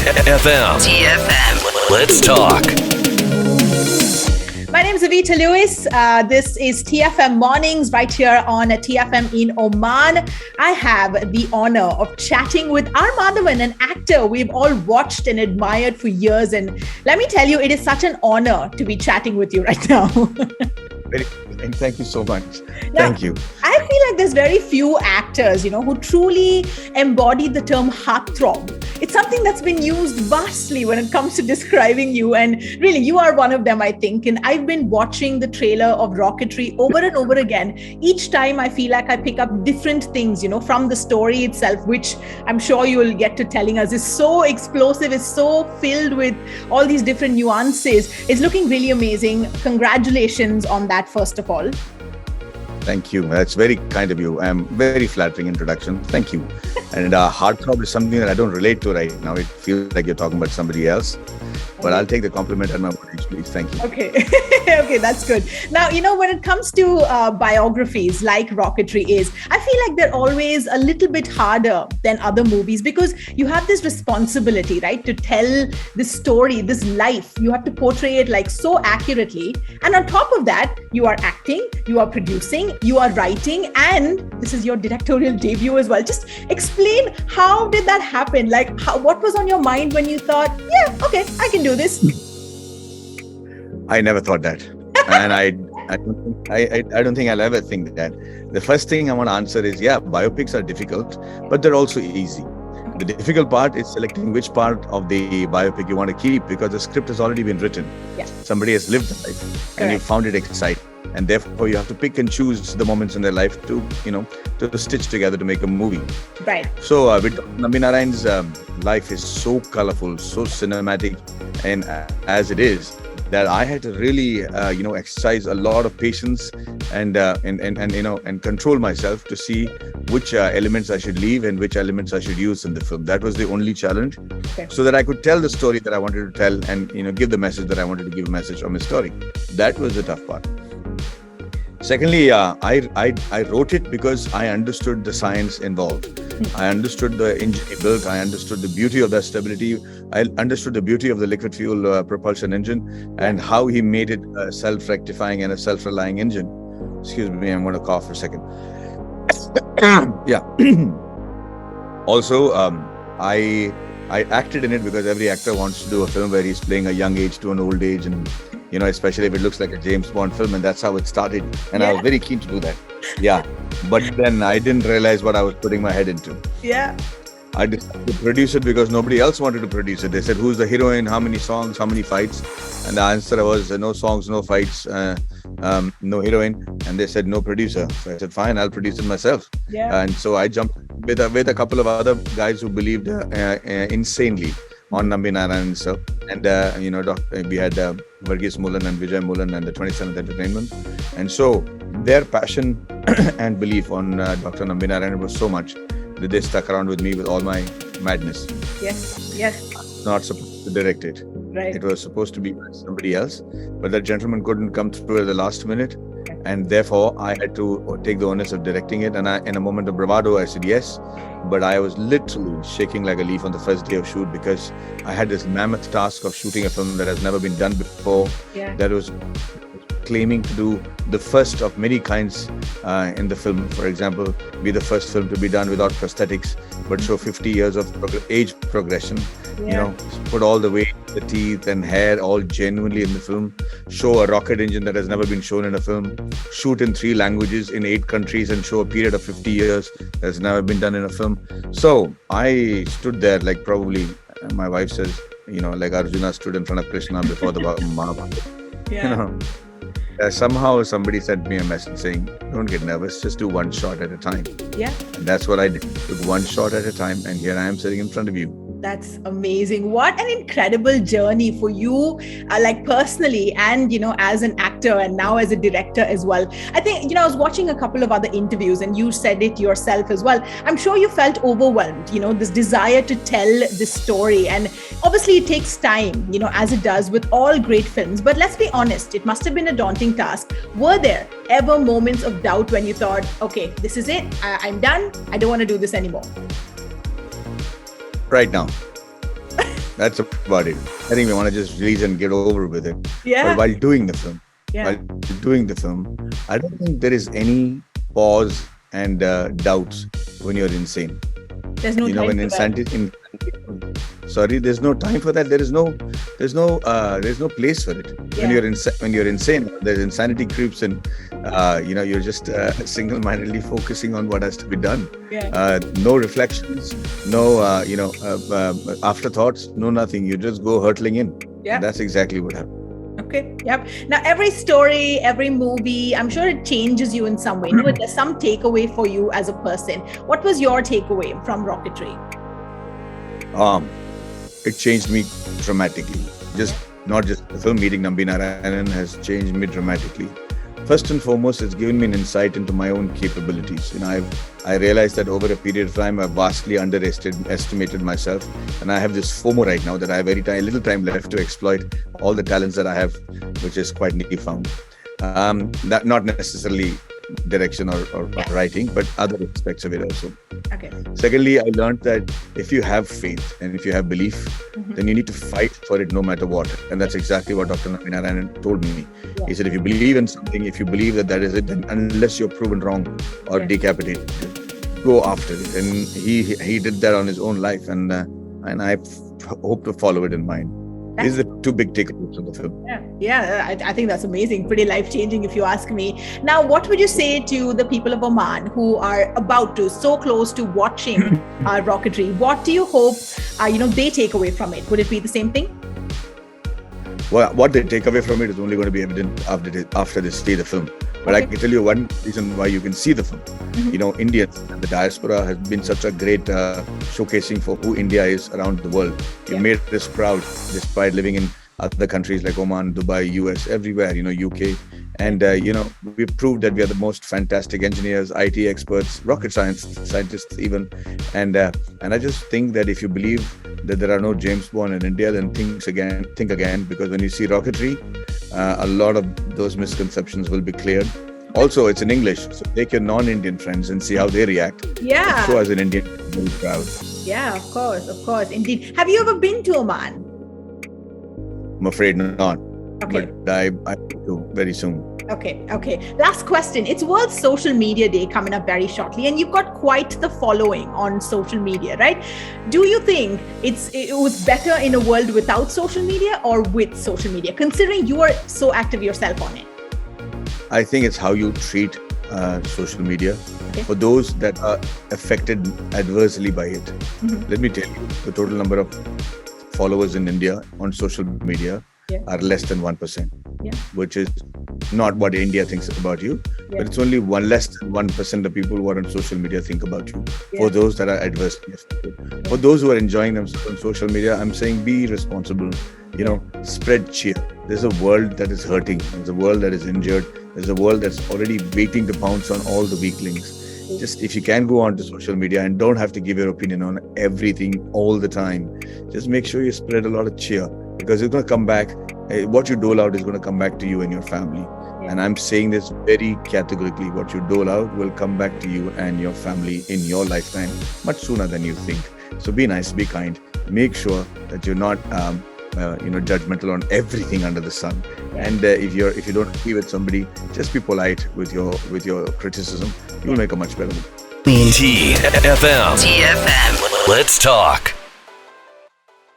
TFM. Let's talk. My name is Evita Louis. This is TFM Mornings right here on TFM in Oman. I have the honor of chatting with R Madhavan, an actor we've all watched and admired for years. And let me tell you, it is such an honor to be chatting with you right now. And thank you so much. Now, Thank you. I feel like there's very few actors, who truly embody the term heartthrob. It's something that's been used vastly when it comes to describing you. And really, you are one of them, I think. And I've been watching the trailer of Rocketry over and over again. Each time I feel like I pick up different things, from the story itself, which I'm sure you will get to telling us is so explosive, is so filled with all these different nuances. It's looking really amazing. Congratulations on that, first of all. Thank you. That's very kind of you. Very flattering introduction. Thank you. And heartthrob is something that I don't relate to right now. It feels like you're talking about somebody else. But I'll take the compliment and my words, please. Thank you. Okay. Okay, that's good. Now, when it comes to biographies like Rocketry is, I feel like they're always a little bit harder than other movies because you have this responsibility, right? To tell this story, this life. You have to portray it like so accurately. And on top of that, you are acting, you are producing, you are writing, and this is your directorial debut as well. Just explain, how did that happen? Like, what was on your mind when you thought, yeah, okay, I can do this? I never thought that. And I don't think I'll ever think that. The first thing I want to answer is, yeah, biopics are difficult, but they're also easy. The difficult part is selecting which part of the biopic you want to keep because the script has already been written. Yeah. Somebody has lived the life and you found it exciting. And therefore you have to pick and choose the moments in their life to stitch together to make a movie. Right. So with Nambi Narayan's life is so colorful, so cinematic, and as it is, that I had to really, exercise a lot of patience and control myself to see which elements I should leave and which elements I should use in the film. That was the only challenge, so that I could tell the story that I wanted to tell and give the message that I wanted to give a message from the story. That was the tough part. Secondly, I wrote it because I understood the science involved. I understood the engine he built. I understood the beauty of that stability. I understood the beauty of the liquid fuel propulsion engine and how he made it a self-rectifying and a self-relying engine. Excuse me, I'm going to cough for a second. Yeah. Also, I acted in it because every actor wants to do a film where he's playing a young age to an old age, and especially if it looks like a James Bond film, and that's how it started. And I was very keen to do that. Yeah. But then I didn't realize what I was putting my head into. Yeah. I decided to produce it because nobody else wanted to produce it. They said, who's the heroine? How many songs? How many fights? And the answer was no songs, no fights, no heroine. And they said, no producer. So I said, fine, I'll produce it myself. Yeah. And so I jumped with a couple of other guys who believed insanely on Nambi Narayan himself. And, we had Varghese Mullen and Vijay Mullen and the 27th Entertainment. And so their passion and belief on Dr. Nambi Narayan was so much that they stuck around with me with all my madness. Yes. Not supposed to direct it. Right. It was supposed to be somebody else. But that gentleman couldn't come through at the last minute. And therefore, I had to take the onus of directing it. And in a moment of bravado, I said yes. But I was literally shaking like a leaf on the first day of shoot because I had this mammoth task of shooting a film that has never been done before. Yeah. That was claiming to do the first of many kinds in the film. For example, be the first film to be done without prosthetics, but show 50 years of age progression. Yeah. Put all the weight, the teeth and hair all genuinely in the film, show a rocket engine that has never been shown in a film, shoot in 3 languages in 8 countries and show a period of 50 years that has never been done in a film. So I stood there like probably, my wife says, like Arjuna stood in front of Krishna before the Mahabharata. Yeah. Somehow somebody sent me a message saying, don't get nervous, just do one shot at a time. Yeah. And that's what I did. Took one shot at a time, and here I am sitting in front of you. That's amazing. What an incredible journey for you, like personally, and, as an actor and now as a director as well. I think, I was watching a couple of other interviews and you said it yourself as well. I'm sure you felt overwhelmed, this desire to tell this story. And obviously it takes time, as it does with all great films. But let's be honest, it must have been a daunting task. Were there ever moments of doubt when you thought, okay, this is it, I'm done, I don't want to do this anymore? Right now. That's about it. I think we want to just release and get over with it. Yeah. But while doing the film, I don't think there is any pause and doubts when you're insane. There's no time when insanity. Sorry, there's no time for that. There's no place for it. Yeah. When you're insane, there's insanity creeps in. You're just single-mindedly focusing on what has to be done. Yeah. No reflections, no afterthoughts, no nothing. You just go hurtling in. Yeah. That's exactly what happened. Okay. Yep. Now, every story, every movie, I'm sure it changes you in some way. There's some takeaway for you as a person. What was your takeaway from Rocketry? It changed me dramatically. Not just the film. Meeting Nambi Narayanan has changed me dramatically. First and foremost, it's given me an insight into my own capabilities. I realized that over a period of time, I've vastly underestimated myself, and I have this FOMO right now that I have little time left to exploit all the talents that I have, which is quite newfound. That not necessarily direction or writing, but other aspects of it also. Okay. Secondly, I learned that if you have faith and if you have belief, then you need to fight for it no matter what. And that's exactly what Dr. Nambi Narayanan told me. Yeah. He said, if you believe in something, if you believe that is it, then unless you're proven wrong or decapitated, go after it. And he did that on his own life, and I hope to follow it in mine. These are the two big takeaways from the film. Yeah, I think that's amazing. Pretty life-changing, if you ask me. Now, what would you say to the people of Oman who are so close to watching Rocketry? What do you hope, they take away from it? Would it be the same thing? Well, what they take away from it is only going to be evident after they see the film. But I can tell you one reason why you can see the film. Indians, the diaspora has been such a great showcasing for who India is around the world. We made this proud despite living in other countries like Oman, Dubai, US, everywhere, UK. And, we've proved that we are the most fantastic engineers, IT experts, rocket scientists even. And I just think that if you believe that there are no James Bond in India, then think again, because when you see Rocketry, a lot of those misconceptions will be cleared. Also, it's in English, so take your non-Indian friends and see how they react. Yeah. So as an Indian, I'm very proud. Yeah, of course, indeed. Have you ever been to Oman? I'm afraid not. Okay. But I will do very soon. Okay. Last question. It's World Social Media Day coming up very shortly, and you've got quite the following on social media, right? Do you think it was better in a world without social media or with social media, considering you are so active yourself on it? I think it's how you treat social media. Okay. For those that are affected adversely by it. Let me tell you, the total number of followers in India on social media are less than 1%, which is not what India thinks about you, but it's only less than 1% of people who are on social media think about you. For those that are adversely affected. For those who are enjoying themselves on social media, I'm saying be responsible, spread cheer. There's a world that is hurting. There's a world that is injured. There's a world that's already waiting to pounce on all the weaklings. Just if you can go on to social media and don't have to give your opinion on everything all the time, just make sure you spread a lot of cheer, because it's going to come back. What you dole out is going to come back to you and your family. And I'm saying this very categorically. What you dole out will come back to you and your family in your lifetime much sooner than you think. So be nice, be kind. Make sure that you're not judgmental on everything under the sun. And if you don't agree with somebody, just be polite with your criticism. You'll make a much better one. TFM. Let's talk.